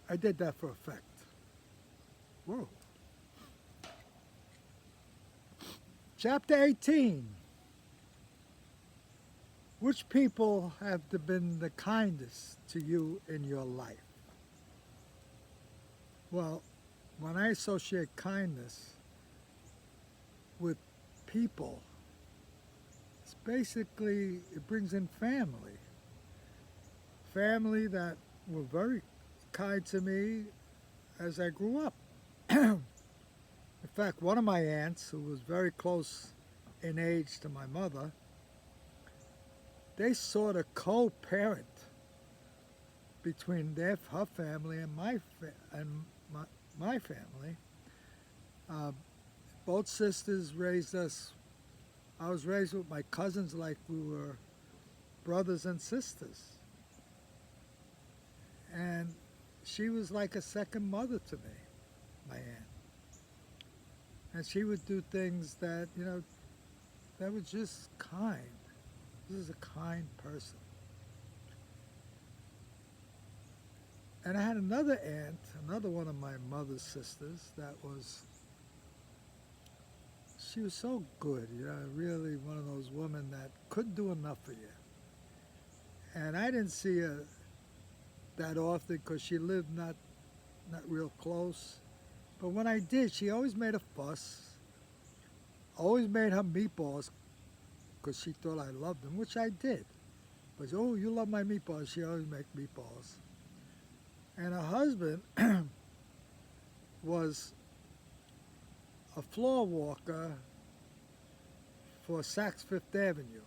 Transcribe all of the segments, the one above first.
I did that for effect. Whoa. Chapter 18. Which people have been the kindest to you in your life? Well, when I associate kindness with people, it's basically, it brings in family. Family that were very kind to me as I grew up. In fact, one of my aunts, who was very close in age to my mother, they sort of co-parent between her family and my family. Uh, both sisters raised us. I was raised with my cousins like we were brothers and sisters, and she was like a second mother to me, my aunt. And she would do things that that were just kind. This is a kind person. And I had another aunt, another one of my mother's sisters, she was so good, really one of those women that couldn't do enough for you. And I didn't see her that often because she lived not real close. But when I did, she always made a fuss, always made her meatballs because she thought I loved them, which I did. But, oh, you love my meatballs. She always make meatballs. And her husband was a floor walker for Saks Fifth Avenue.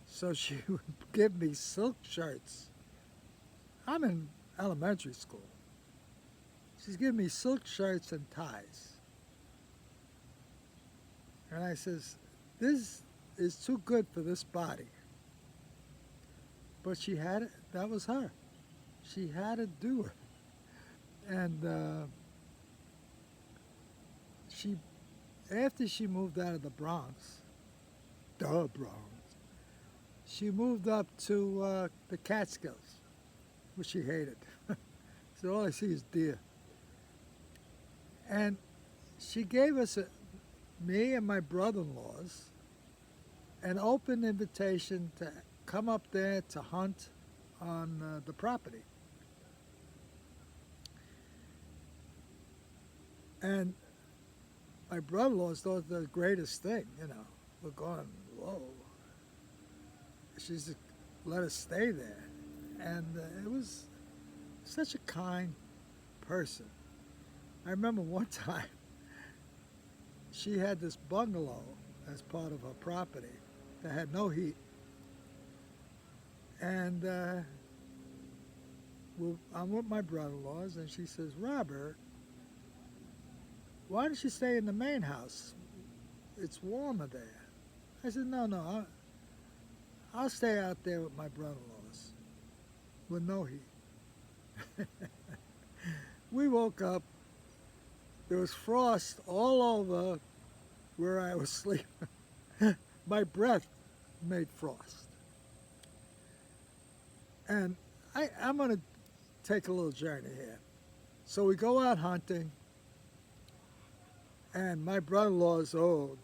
So she would give me silk shirts. I'm in elementary school. She's giving me silk shirts and ties. And I says, this is too good for this body. But she had it, that was her. She had to do it. And she, after she moved out of the Bronx, she moved up to the Catskills, which she hated. So all I see is deer. And she gave us, me and my brother-in-laws, an open invitation to come up there to hunt on the property. And my brother-in-laws thought the greatest thing, We're going, whoa. She's let us stay there. And it was such a kind person. I remember one time she had this bungalow as part of her property that had no heat. And I'm with my brother-in-laws, and she says, Robert, why don't you stay in the main house? It's warmer there. I said, no, I'll stay out there with my brother-in-laws with no heat. We woke up. There was frost all over where I was sleeping. My breath made frost. And I'm going to take a little journey here. So we go out hunting, and my brother-in-laws,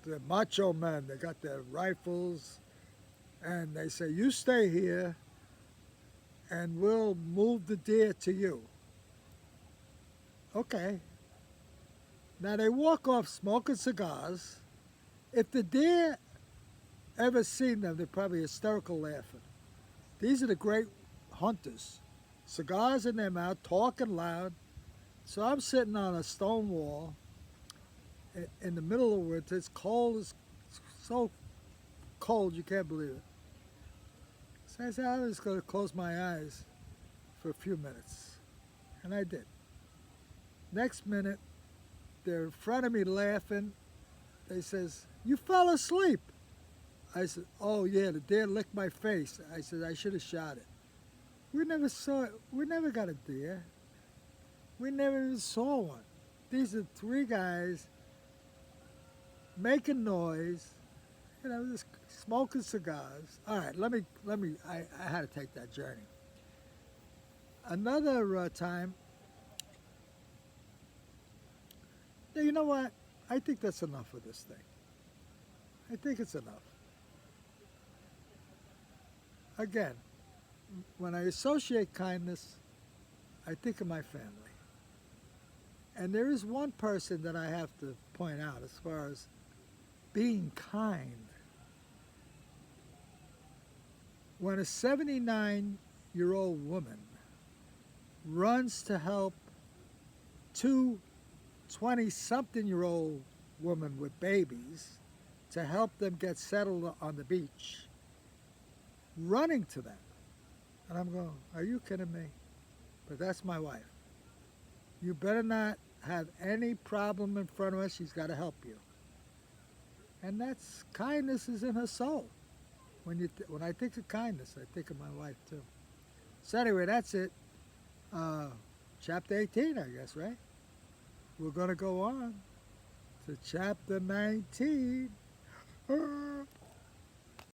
they're macho men. They got their rifles, and they say, you stay here, and we'll move the deer to you. Okay. Now they walk off smoking cigars. If the deer ever seen them, they're probably hysterical laughing. These are the great hunters. Cigars in their mouth, talking loud. So I'm sitting on a stone wall in the middle of winter. It's cold, it's so cold you can't believe it. So I said, I'm just going to close my eyes for a few minutes. And I did. Next minute, they're in front of me laughing. They says, you fell asleep. I said, oh yeah, the deer licked my face. I said, I should have shot it. We never saw it. We never got a deer. We never even saw one. These are three guys making noise, just smoking cigars. All right, I had to take that journey. Another time, yeah, you know what? I think that's enough of this thing. I think it's enough. Again, when I associate kindness, I think of my family. And there is one person that I have to point out as far as being kind. When a 79-year-old woman runs to help two 20-something-year-old women with babies to help them get settled on the beach, running to them. And I'm going, are you kidding me? But that's my wife. You better not have any problem in front of her. She's got to help you. And that's kindness is in her soul. When I think of kindness, I think of my wife too. So anyway, that's it. Chapter 18, I guess, right? We're going to go on to chapter 19.